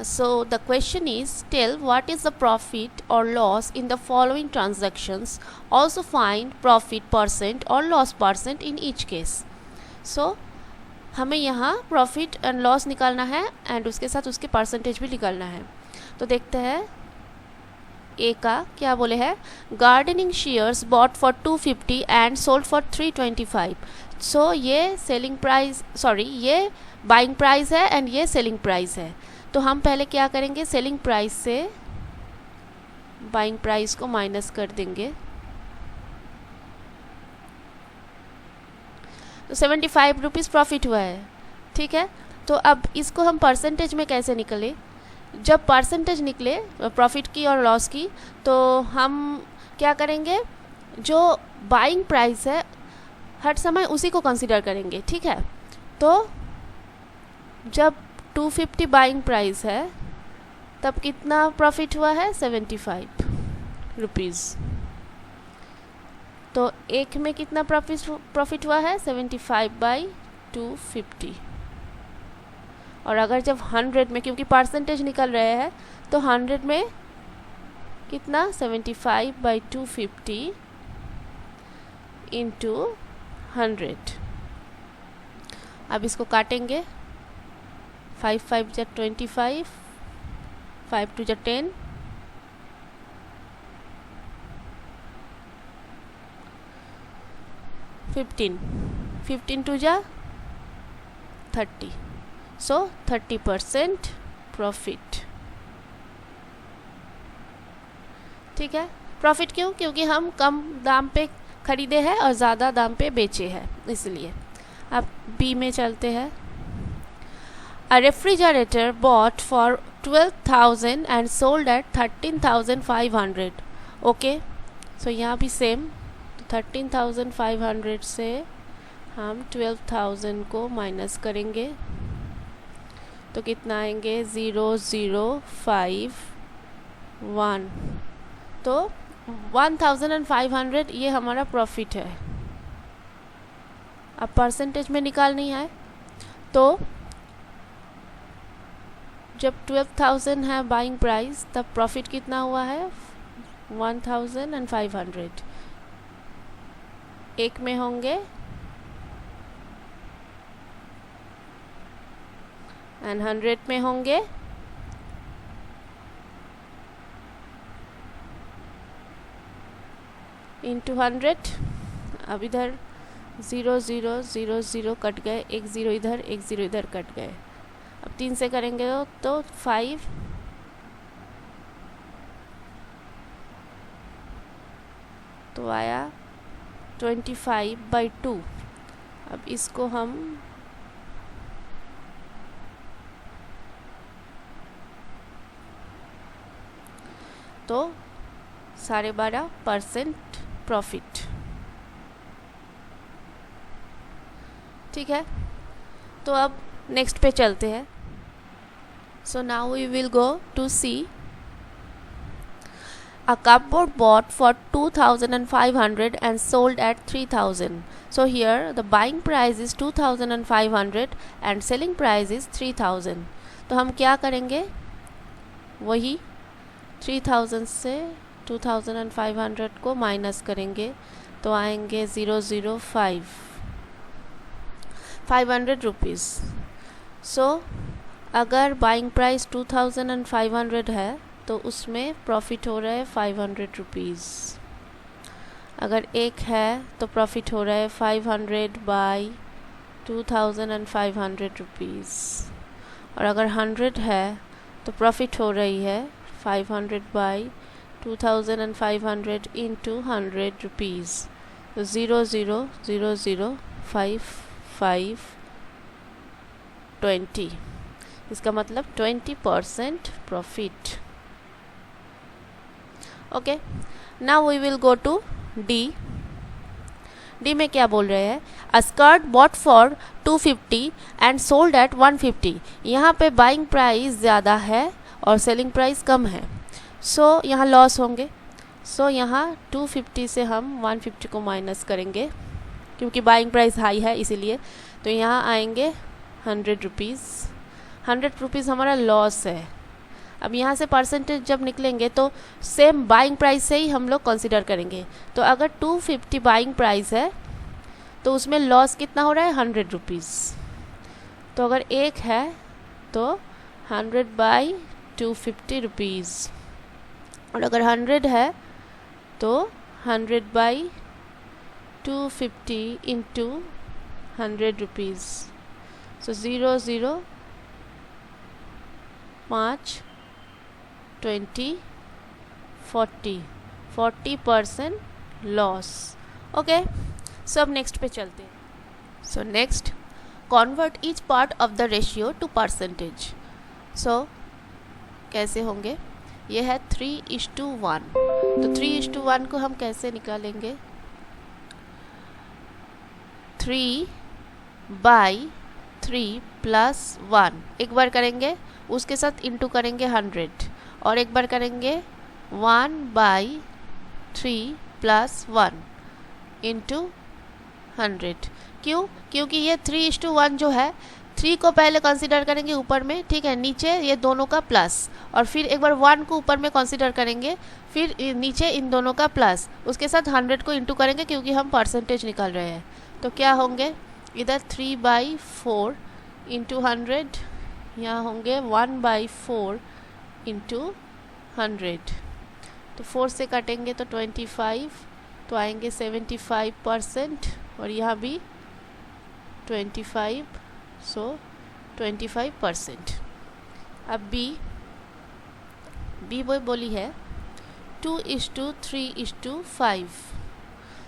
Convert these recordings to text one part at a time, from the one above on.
So the question is, tell what is the profit or loss in the following transactions. Also find profit percent or loss percent in each case. So हमें यहाँ profit and loss निकालना है and उसके साथ उसके percentage भी निकालना है. तो देखते हैं ए का क्या बोले हैं. Gardening shares bot for 250 and sold for 325. सो ये सेलिंग प्राइस, सॉरी ये बाइंग प्राइस है एंड ये सेलिंग प्राइस है. तो हम पहले क्या करेंगे, सेलिंग प्राइस से बाइंग प्राइस को माइनस कर देंगे. तो 75 रुपीज़ प्रॉफिट हुआ है. ठीक है, तो अब इसको हम परसेंटेज में कैसे निकले. जब परसेंटेज निकले प्रॉफिट की और लॉस की, तो हम क्या करेंगे, जो बाइंग प्राइस है हर समय उसी को कंसीडर करेंगे. ठीक है, तो जब 250 बाइंग प्राइस है तब कितना प्रॉफिट हुआ है, 75 रुपीज़. तो एक में कितना प्रॉफिट हुआ है, 75/250. और अगर जब 100 में, क्योंकि परसेंटेज निकल रहे हैं, तो 100 में कितना, 75/250 इंटू 100. अब इसको काटेंगे. 5 5 जा 25, 5 2 जा 10, 15, 15 2 जा 30. सो 30% प्रॉफिट. ठीक है, प्रॉफिट क्यों, क्योंकि हम कम दाम पे खरीदे हैं और ज़्यादा दाम पे बेचे हैं, इसलिए. अब बी में चलते हैं. A refrigerator bought for 12,000 and sold at 13,500. Okay, सो यहाँ भी सेम. तो 13,500 से हम 12,000 को माइनस करेंगे. तो कितना आएंगे, 0,051. तो 1,500 ये हमारा प्रॉफिट है. अब परसेंटेज में निकालनी है. तो जब 12,000 है बाइंग प्राइस, तब प्रॉफिट कितना हुआ है, 1,500. एक में होंगे एंड 100 में होंगे. इंटू 100. अब इधर 0 0 0 0 कट गए, एक 0 इधर, एक 0 इधर कट गए. अब 3 से करेंगे तो 5, तो आया 25/2. अब इसको हम तो 12.5% प्रॉफिट. ठीक है, तो अब नेक्स्ट पे चलते हैं. So now we will go to C. A cupboard bought for 2,500 and sold at 3,000. So here the buying price is 2,500 and selling price is 3,000. तो हम क्या करेंगे, वही 3,000 से 2,500 को माइनस करेंगे. तो आएंगे 500 रुपीज़. सो अगर बाइंग प्राइस 2,500 है तो उसमें प्रॉफिट हो रहा है 500 रुपीज़. अगर एक है तो प्रॉफिट हो रहा है 500/2,500 रुपीज़. और अगर 100 है तो प्रॉफिट हो रही है 500/2,500 इंटू 100 रुपीज़. तो 0 0 0 0 5 5 20. इसका मतलब 20% profit. Okay, now we will go to D. D में क्या बोल रहे हैं, a skirt bought for 250 and sold at 150. यहाँ पे बाइंग प्राइस ज़्यादा है और सेलिंग प्राइस कम है. सो यहाँ लॉस होंगे. सो यहाँ 250 से हम 150 को माइनस करेंगे, क्योंकि बाइंग प्राइस हाई है इसीलिए. तो यहाँ आएंगे 100 रुपीज़. 100 रुपीज़ हमारा लॉस है. अब यहाँ से परसेंटेज जब निकलेंगे तो सेम बाइंग प्राइस से ही हम लोग कंसिडर करेंगे। तो अगर 250 बाइंग प्राइस है तो उसमें लॉस कितना हो रहा है 100 रुपीज़। तो अगर एक है तो 100 बाई 250 रुपीज़, और अगर 100 है तो 100 by 250 into 100 rupees. So 0 0 5 20 40% loss. Okay, so अब नेक्स्ट पे चलते हैं। So next, convert each part of the ratio to percentage. So कैसे होंगे, ये है 3:1। तो 3:1 को हम कैसे निकालेंगे, 3/3 + 1 एक बार करेंगे, उसके साथ इंटू करेंगे 100, और एक बार करेंगे 1/3 + 1 इंटू 100। क्यों? क्योंकि ये 3:1 जो है, 3 को पहले कंसीडर करेंगे ऊपर में, ठीक है, नीचे ये दोनों का प्लस, और फिर एक बार 1 को ऊपर में कंसीडर करेंगे, फिर नीचे इन दोनों का प्लस, उसके साथ 100 को इंटू करेंगे क्योंकि हम परसेंटेज निकाल रहे हैं। तो क्या होंगे, इधर 3/4 इंटू 100, यहाँ होंगे 1/4 इंटू 100। तो 4 से काटेंगे तो 25, तो आएंगे 75%, और यहाँ भी 25, सो 25%। अब बी वो बोली है 2:3:5।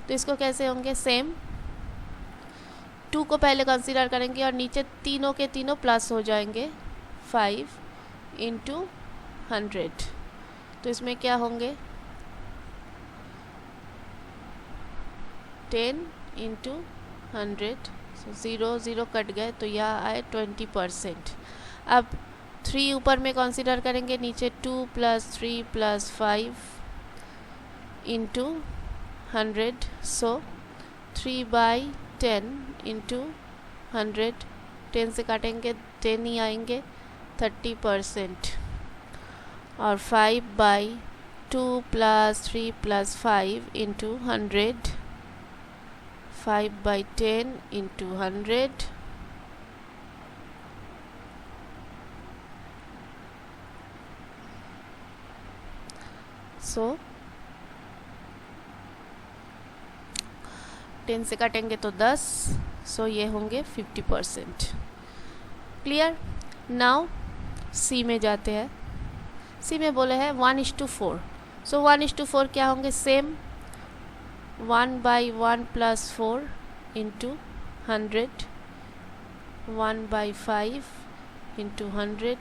तो इसको कैसे होंगे, सेम 2 को पहले कंसीडर करेंगे और नीचे तीनों के तीनों प्लस हो जाएंगे, 5 इंटू 100। तो इसमें क्या होंगे, 10 इंटू 100, 0 0 कट गए, तो यह आए 20%। अब 3 ऊपर में कंसीडर करेंगे, नीचे 2 + 3 + 5 इंटू 100, सो 3/10 इंटू 100, 10 से काटेंगे 10 ही आएंगे, 30%। और 5/2 + 3 + 5 इंटू 100, 5/10 इंटू 100, सो 10 से काटेंगे तो 10, सो ये होंगे 50%। क्लियर? नाउ सी में जाते हैं। सी में बोले हैं 1:4। सो 1:4 क्या होंगे, same 1/1 + 4 into 100, 1/5 into 100,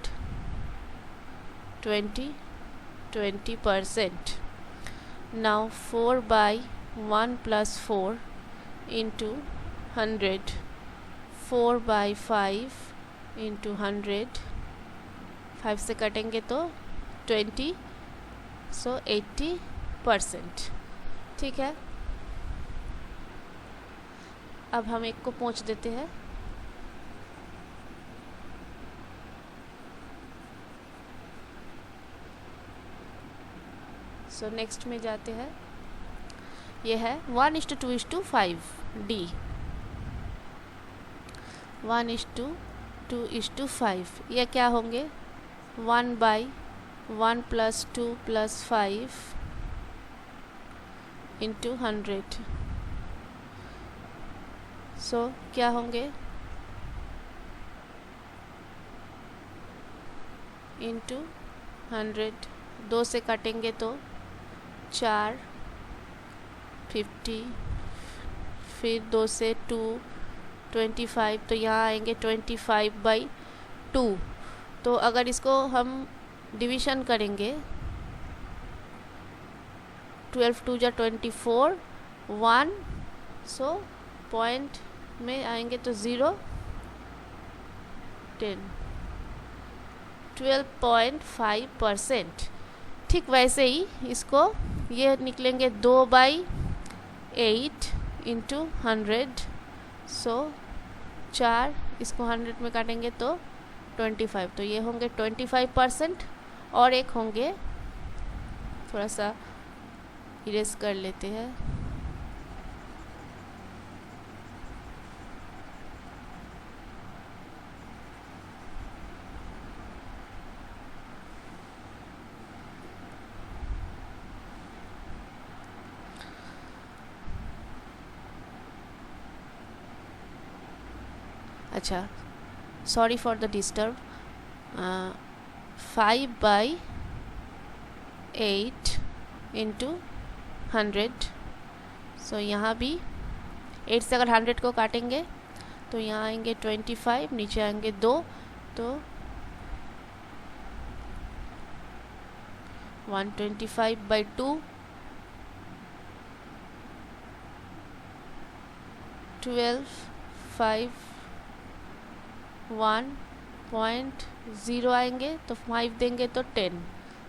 20%। Now 4/1 + 4 into 100, 4/5 into 100, 5 से कटेंगे तो 20, सो 80%। ठीक है, अब हम एक को पोंछ देते हैं। सो नेक्स्ट में जाते हैं, ये है 1:2:5 डी। 1:2:5 ये क्या होंगे, 1/1 + 2 + 5 इंटू 100, सो क्या होंगे, इंटू 100, 2 से काटेंगे तो 4, 50, फिर 2 से 2, 25, तो यहाँ आएंगे 25/2। तो अगर इसको हम डिवीज़न करेंगे, 12 2 = 24, 1, सो पॉइंट में आएंगे तो 0, 10, 12.5%। ठीक वैसे ही इसको ये निकलेंगे 2/8 इंटू 100, सो 4, इसको 100 में काटेंगे तो 25, तो ये होंगे 25%। और एक होंगे, थोड़ा सा इरेज कर लेते हैं। अच्छा, sorry for the disturb. 5/8 into 100। सो यहाँ भी 8 से अगर 100 को काटेंगे तो यहाँ आएंगे 25, नीचे आएंगे 2, तो 125/2 12, 5, 1.0 आएंगे, तो 5 देंगे तो 10,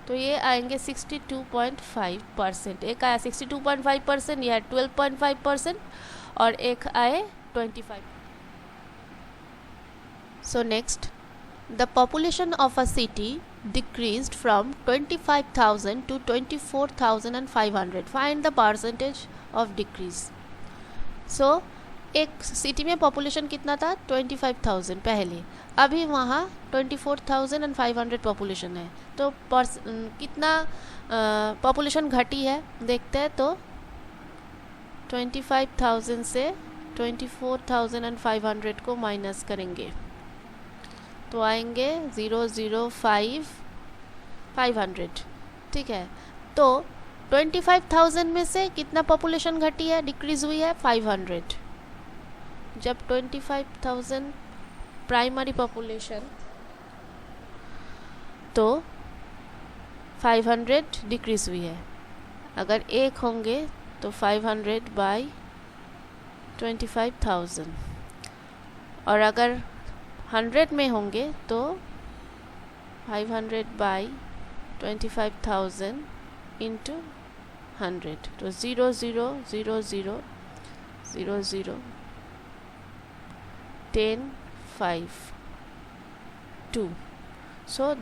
तो ये आएंगे 62.5%। एक आया 62.5%, यह 12.5%, और एक आए 25। So next, the population of a city decreased from 25,000 to 24,500. Find the percentage of decrease. So एक सिटी में पॉपुलेशन कितना था? 25,000 पहले, अभी वहाँ 24,500 पॉपुलेशन है, तो कितना पॉपुलेशन घटी है देखते हैं। तो 25,000 से 24,500 को माइनस करेंगे तो आएंगे 005,500। ठीक है, तो 25,000 में से कितना पॉपुलेशन घटी है, डिक्रीज हुई है? 500। जब 25,000 प्राइमरी पॉपुलेशन, तो 500 डिक्रीज हुई है। अगर एक होंगे तो 500/25,000, और अगर 100 में होंगे तो 500/25,000 इंटू 100, तो 0,0,0,0,0,0 10, 5, 2। सो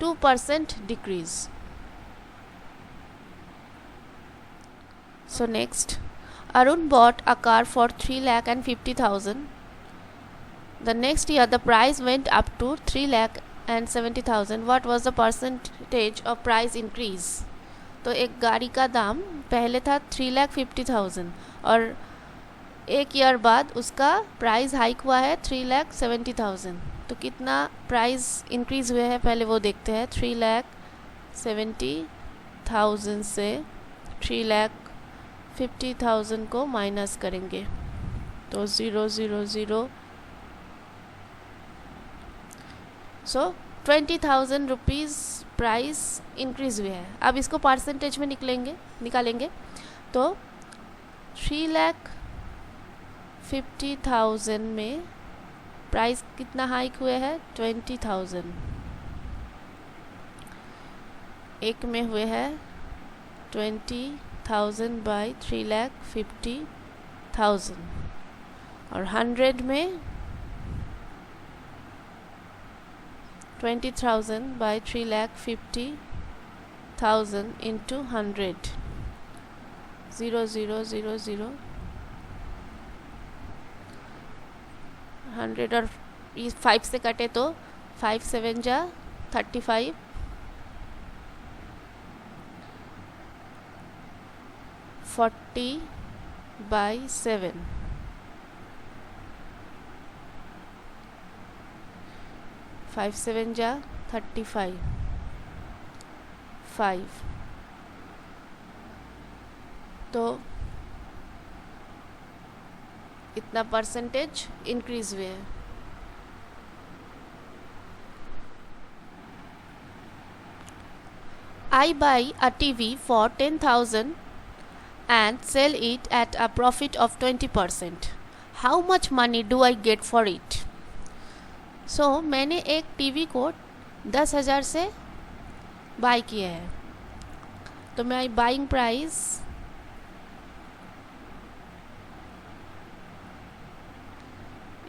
2% decrease. So next, Arun bought a car for 3,50,000. The next year the price went up to 3,70,000. What was the percentage of price increase? तो एक गाड़ी का दाम पहले था 3,50,000 और एक ईयर बाद उसका प्राइस हाइक हुआ है 3,70,000। तो कितना प्राइस इंक्रीज़ हुए हैं पहले वो देखते हैं। 3,70,000 से 3,50,000 को माइनस करेंगे तो 0,0,0। सो 20,000 रुपीज़ प्राइस इंक्रीज़ हुए हैं। अब इसको परसेंटेज में निकालेंगे तो 3,50,000 में प्राइस कितना हाइक हुए हैं? 20,000। एक में हुए हैं 20,000/3,50,000, और 100 में 20,000/3,50,000 इंटू 100, 0,0,0,0, 100 और 5 से कटे तो 5 7 जा 35, 40/7, 5 7 जा 35, 5, तो इतना परसेंटेज इंक्रीज हुए हैं। I buy a TV for 10,000 and sell it at a profit of 20%. How much money do I get for it? So मैंने एक टीवी को 10,000 से बाई किया है, तो माई बाइंग प्राइस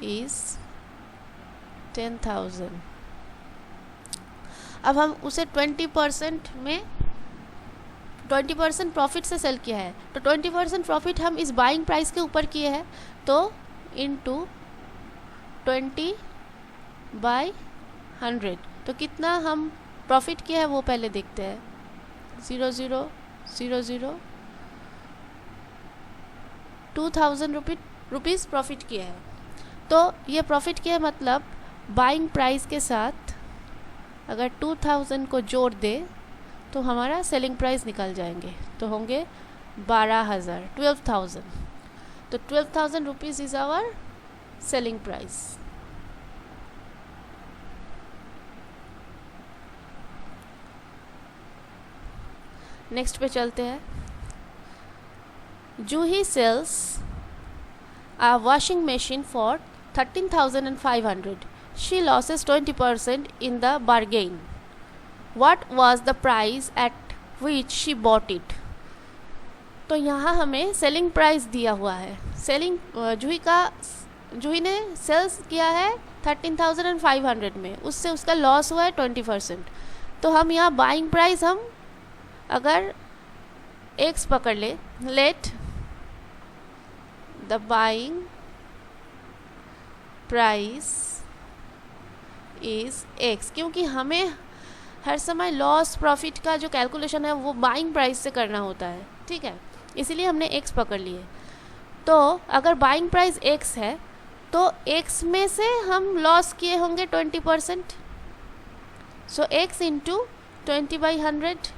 is 10,000. अब हम उसे 20% में 20% प्रॉफिट से सेल किया है, तो 20% प्रॉफिट हम इस बाइंग प्राइस के ऊपर किए हैं, तो इनटू 20/100, तो कितना हम प्रॉफिट किया है वो पहले देखते हैं। 0000 2000 रुपीज़ प्रॉफिट किया है। तो ये प्रॉफिट किया है, मतलब बाइंग प्राइस के साथ अगर 2000 को जोड़ दे तो हमारा सेलिंग प्राइस निकल जाएंगे, तो होंगे 12,000, 12,000। तो 12,000 rupees is our selling price. Next पे चलते हैं। Juhi sells a washing machine for 13,500. She loses 20% in the bargain. What was the price at which she bought it? तो यहाँ हमें सेलिंग प्राइस दिया हुआ है। सेलिंग जूही ने सेल्स किया है 13,500 में, उससे उसका लॉस हुआ है 20%। तो हम यहाँ बाइंग प्राइस हम अगर x पकड़ ले, let the buying price is x, क्योंकि हमें हर समय लॉस प्रॉफिट का जो कैलकुलेशन है वो बाइंग प्राइस से करना होता है, ठीक है, इसीलिए हमने x पकड़ लिए। तो अगर बाइंग प्राइस x है तो x में से हम लॉस किए होंगे 20%, सो x इंटू 20/100,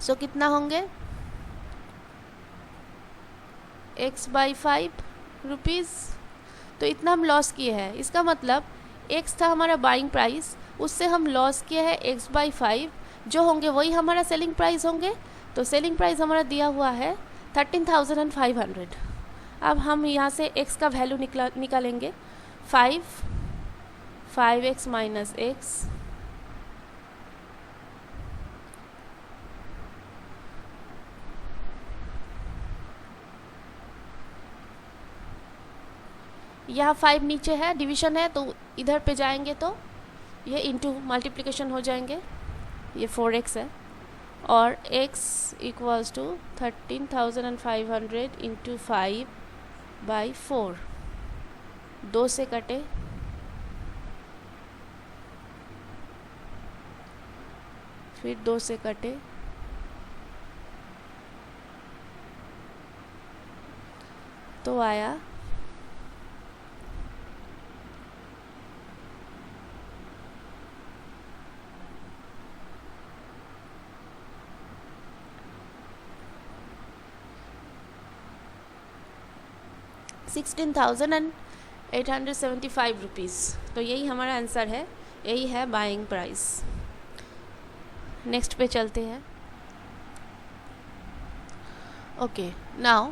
सो कितना होंगे x/5 रुपीज़। तो इतना हम लॉस किए हैं, इसका मतलब x था हमारा बाइंग प्राइस, उससे हम लॉस किए हैं x/5, जो होंगे वही हमारा सेलिंग प्राइस होंगे। तो सेलिंग प्राइस हमारा दिया हुआ है 13,500। अब हम यहाँ से x का वैल्यू निकालेंगे, 5x माइनस x, यहाँ 5 नीचे है, डिवीजन है, तो इधर पे जाएंगे तो ये इंटू मल्टीप्लिकेशन हो जाएंगे, ये 4x है, और x इक्वल्स टू 13,500 इंटू 5/4, 2 से कटे, फिर 2 से कटे, तो आया 16,875 रुपीज़। तो यही हमारा आंसर है, यही है बाइंग प्राइस। नेक्स्ट पे चलते हैं। ओके, नाउ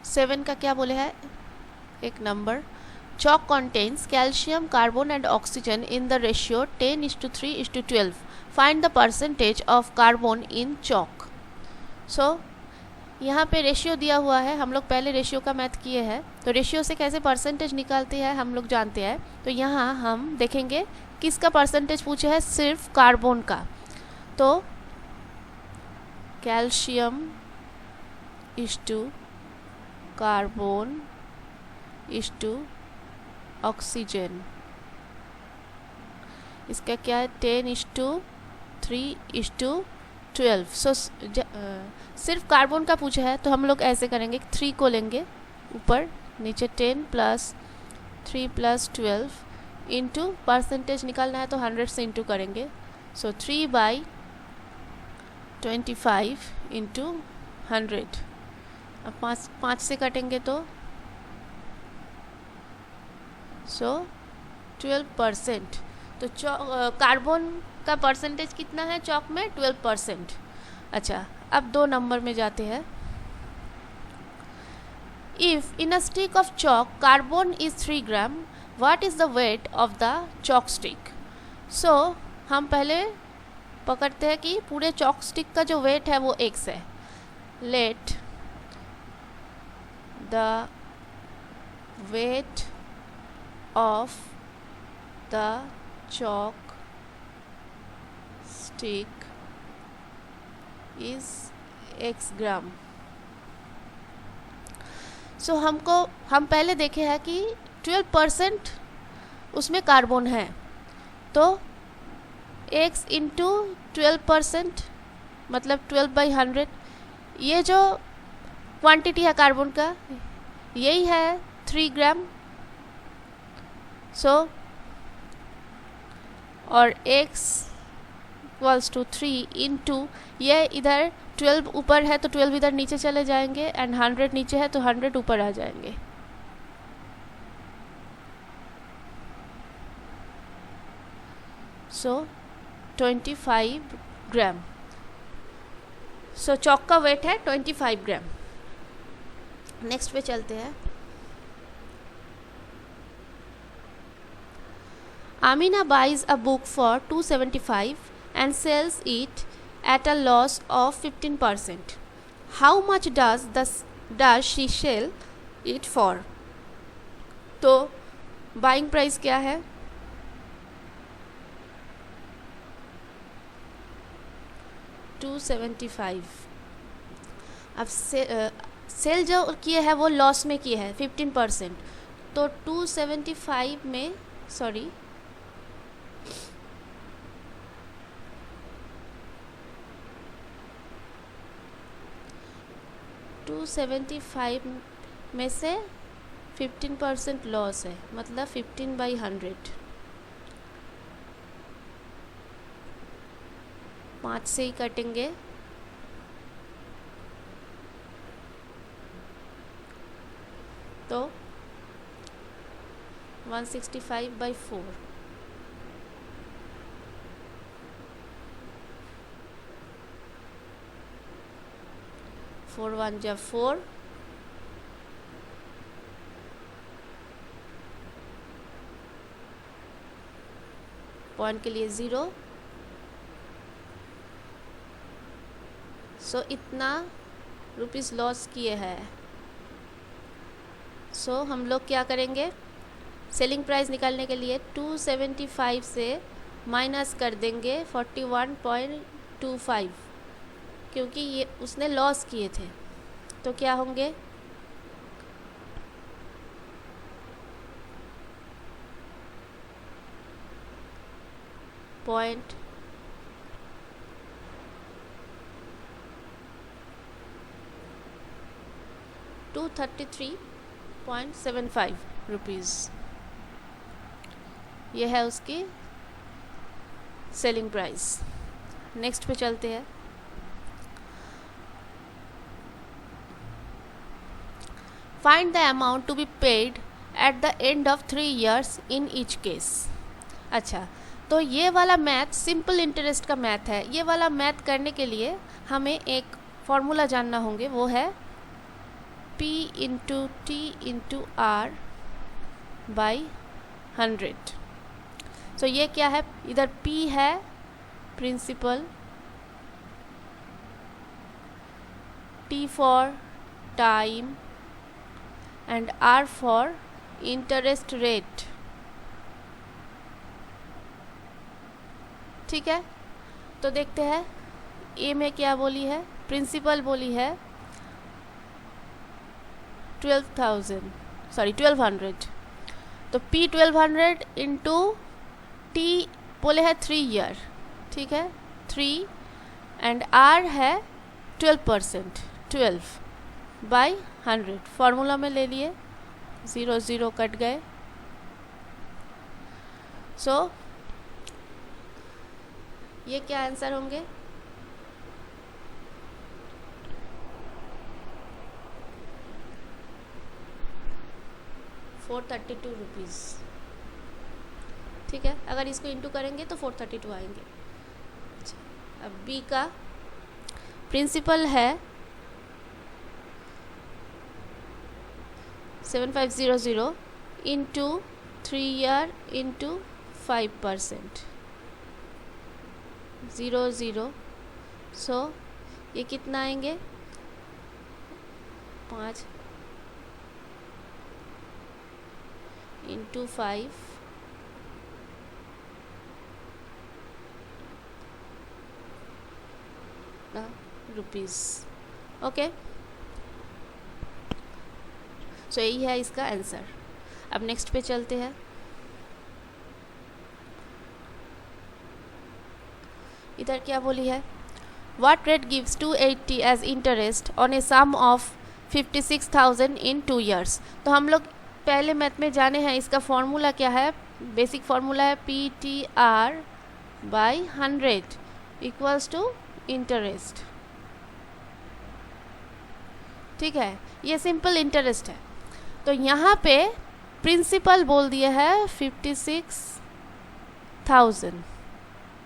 7 का क्या बोले है, एक number, chalk contains calcium, carbon and oxygen in the ratio 10:3:12. Find the percentage of carbon in chalk. सो यहाँ पे रेशियो दिया हुआ है, हम लोग पहले रेशियो का मैथ किए हैं, तो रेशियो से कैसे परसेंटेज निकालते हैं हम लोग जानते हैं। तो यहाँ हम देखेंगे किसका परसेंटेज पूछा है, सिर्फ कार्बन का। तो calcium is to carbon is to oxygen, इसका क्या है 10:3:12। सो सिर्फ कार्बन का पूछा है, तो हम लोग ऐसे करेंगे, 3 को लेंगे ऊपर, नीचे 10 + 3 + 12 इंटू परसेंटेज निकालना है तो 100 से इंटू करेंगे। सो 3/25 इंटू 100। अब 5 से कटेंगे तो 12%। तो कार्बन का परसेंटेज कितना है चॉक में, 12%। अच्छा, अब 2 नंबर में जाते हैं। If in a stick of chalk carbon is 3 gram, what is the weight of the chalk stick. So हम पहले पकड़ते हैं कि पूरे चॉक स्टिक का जो वेट है वो x है। Let the weight of the chalk stick is x gram. So हम पहले देखे हैं कि 12% उसमें कार्बन है, तो x इंटू 12% मतलब 12/100, ये जो क्वांटिटी है कार्बन का यही है 3 ग्राम। सो और x इक्वल्स टू 3 इंटू, ये इधर 12 ऊपर है तो 12 इधर नीचे चले जाएंगे, एंड 100 नीचे है तो 100 ऊपर आ जाएंगे। सो 25 ग्राम। सो चॉक का वेट है 25 ग्राम। नेक्स्ट पे चलते हैं। Amina buys a book for 275 and sells it at a loss of 15%. How much does she sell it for? तो बाइंग प्राइस क्या है? 275। अब सेल जो किए है वो लॉस में किए है 15%, तो 275 में 275 में से 15% लॉस है, मतलब 15/100, 5 से ही कटेंगे, तो 165/4, 4 1 जा 4, पॉइंट के लिए 0। सो इतना रुपीस लॉस किए हैं। सो हम लोग क्या करेंगे, सेलिंग प्राइस निकालने के लिए 275 से माइनस कर देंगे 41.25, क्योंकि ये उसने लॉस किए थे, तो क्या होंगे, पॉइंट 233.75 रुपीज़। ये है उसकी सेलिंग प्राइस। नेक्स्ट पे चलते हैं। Find the amount to be paid at the end of 3 years in each case. अच्छा, तो ये वाला मैथ सिंपल इंटरेस्ट का मैथ है। ये वाला मैथ करने के लिए हमें एक फॉर्मूला जानना होंगे, वो है P into T into R by 100। So ये क्या है, इधर P है principal, T for time and R for interest rate. ठीक है, तो देखते हैं ए में क्या बोली है, प्रिंसिपल बोली है 1200, तो P 1200 इंटू T बोले है 3 year, ठीक है 3, एंड R है 12%, 12/100। फॉर्मूला में ले लिए, 0 0 कट गए। सो ये क्या आंसर होंगे, 432 रुपीज़। ठीक है, अगर इसको इंटू करेंगे तो 432 आएंगे। अच्छा, अब बी का प्रिंसिपल है 7500 इंटू 3 year इंटू 5%, 0 0। सो ये कितना आएंगे, 5 into 5 रुपीज़। ओके, सो यही है इसका आंसर। अब नेक्स्ट पे चलते हैं। इधर क्या बोली है, what rate gives 280 as interest on a sum of 56,000 in 2 years। तो हम लोग पहले मैथ में जाने हैं, इसका फॉर्मूला क्या है, बेसिक फॉर्मूला है PTR by 100 equals to interest. ठीक है, ये सिंपल इंटरेस्ट है। तो यहाँ पे प्रिंसिपल बोल दिया है 56,000।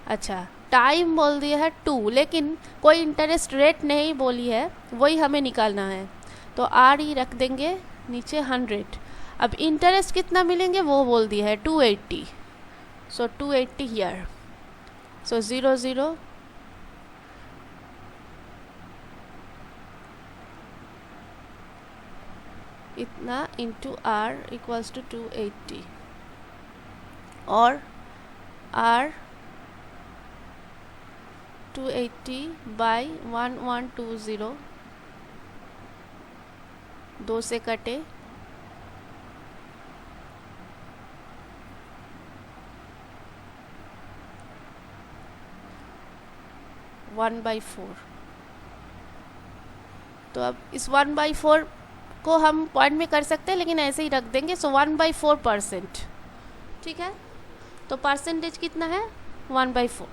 अच्छा, टाइम बोल दिया है 2, लेकिन कोई इंटरेस्ट रेट नहीं बोली है, वही हमें निकालना है। तो आर ही रख देंगे नीचे 100। अब इंटरेस्ट कितना मिलेंगे वो बोल दिया है 280। सो 280 हियर। सो 0 0 इतना इंटू आर इक्वल्स टू 280 और आर 280 बाई 1120, 2 से कटे 1/4। तो अब इस 1/4 को हम पॉइंट में कर सकते हैं, लेकिन ऐसे ही रख देंगे। सो 1/4%। ठीक है, तो परसेंटेज कितना है 1/4।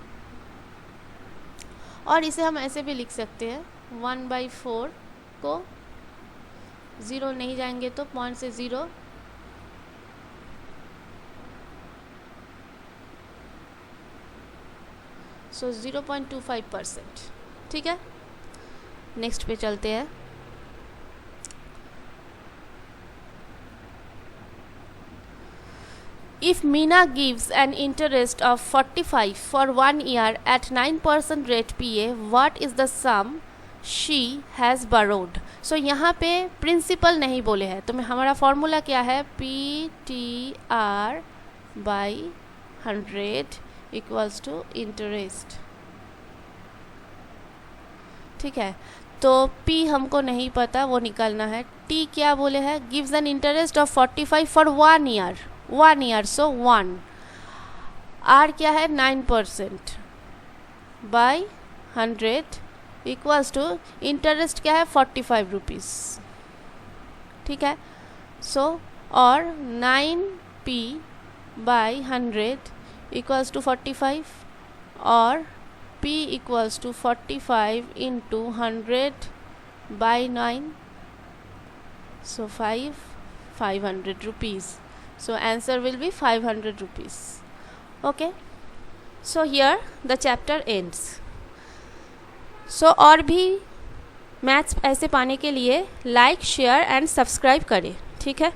और इसे हम ऐसे भी लिख सकते हैं 1/4 को 0 नहीं जाएंगे तो पॉइंट से 0, सो 0.25%। ठीक है, नेक्स्ट पे चलते हैं। If Meena gives an interest of 45 for 1 year at 9% rate PA, what is the sum she has borrowed? So यहाँ पे प्रिंसिपल नहीं बोले हैं, तो हमारा फॉर्मूला क्या है, PTR by 100 equals to interest. ठीक है, तो P हमको नहीं पता, वो निकालना है। T क्या बोले हैं, gives an interest of 45 for 1 year, 1 year, so 1। R क्या है 9% बाई 100 इक्वल्स टू इंटरेस्ट क्या है 45 रुपीज़। ठीक है, सो और 9P बाई 100 इक्वल्स टू 45 और P equals to 45 into 100 by 9, so 500 rupees. So answer will be 500 rupees. Okay, so here the chapter ends. So और भी मैथ्स ऐसे पाने के लिए लाइक, शेयर एंड सब्सक्राइब करें। ठीक है।